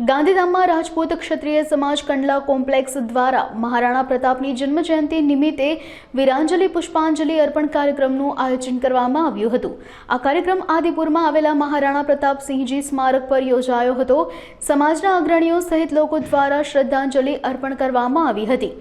ગાંધીધામમાં રાજપૂત ક્ષત્રિય સમાજ કંડલા કોમ્પ્લેક્સ દ્વારા મહારાણા પ્રતાપની જન્મજયંતિ નિમિત્તે વીરાંજલિ પુષ્પાંજલિ અર્પણ કાર્યક્રમનું આયોજન કરવામાં આવ્યું હતું। આ કાર્યક્રમ આદિપુરમાં આવેલા મહારાણા પ્રતાપસિંહજી સ્મારક પર યોજાયો હતો। સમાજના અગ્રણીઓ સહિત લોકો દ્વારા શ્રદ્ધાંજલિ અર્પણ કરવામાં આવી હતી।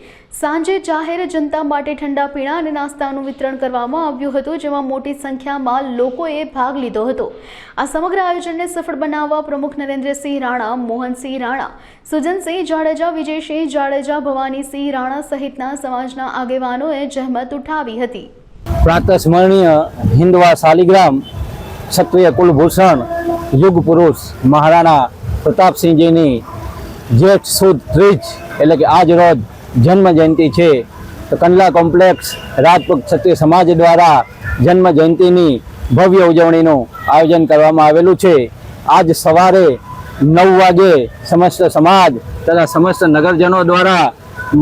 સાંજે જાહેર જનતા માટે ઠંડા પીણા અને નાસ્તાનું વિતરણ કરવામાં આવ્યું હતું, જેમાં મોટી સંખ્યામાં લોકોએ ભાગ લીધો હતો। આ સમગ્ર આયોજનને સફળ બનાવવા પ્રમુખ નરેન્દ્રસિંહ રાણા, મોહનસિંહ રાણા, સુજનસિંહ જાડેજા, વિજયસિંહ જાડેજા, ભવાનીસિંહ રાણા સહિતના સમાજના આગેવાનોએ જહેમત ઉઠાવી હતી। પ્રાતઃ સ્મરણીય હિન્દવા શાલિગ્રામ ક્ષત્રિય કુલભૂષણ યુગ પુરુષ મહારાણા પ્રતાપસિંહજીની જેઠ સુદ ત્રીજ એટલે કે આજ રોજ જન્મ જયંતિ છે। તો કંડલા કોમ્પ્લેક્સ રાજપૂત ક્ષત્રિય સમાજ દ્વારા જન્મ જયંતિની ભવ્ય ઉજવણીનું આયોજન કરવામાં આવેલું છે। આજ સવારે 9 વાગે સમસ્ત સમાજ તથા સમસ્ત નગરજનો દ્વારા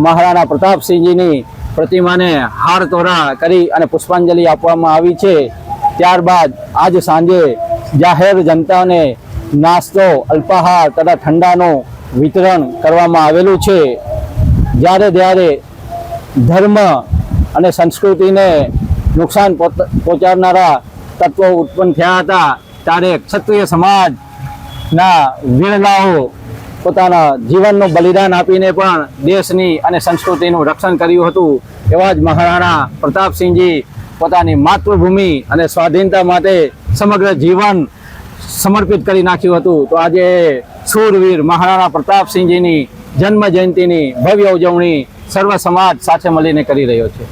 મહારાણા પ્રતાપસિંહજીની પ્રતિમાને હાર તોરા કરી અને પુષ્પાંજલિ આપવામાં આવી છે। ત્યારબાદ આજ સાંજે જાહેર જનતાને નાસ્તો, અલ્પાહાર તથા ઠંડાનું વિતરણ કરવામાં આવેલું છે। જ્યારે ધર્મ અને સંસ્કૃતિને નુકસાન પહોંચાડનારા તત્વો ઉત્પન્ન થયા હતા, ત્યારે ક્ષત્રિય સમાજના વીરલાઓ પોતાના જીવનનું બલિદાન આપીને પણ દેશની અને સંસ્કૃતિનું રક્ષણ કર્યું હતું। એવા જ મહારાણા પ્રતાપસિંહજી પોતાની માતૃભૂમિ અને સ્વાધીનતા માટે સમગ્ર જીવન સમર્પિત કરી નાખ્યું હતું। તો આજે શૂરવીર મહારાણા પ્રતાપસિંહજીની જન્મ જયંતિની ભવ્ય ઉજવણી સર્વ સમાજ સાથે મળીને કરી રહ્યો છે।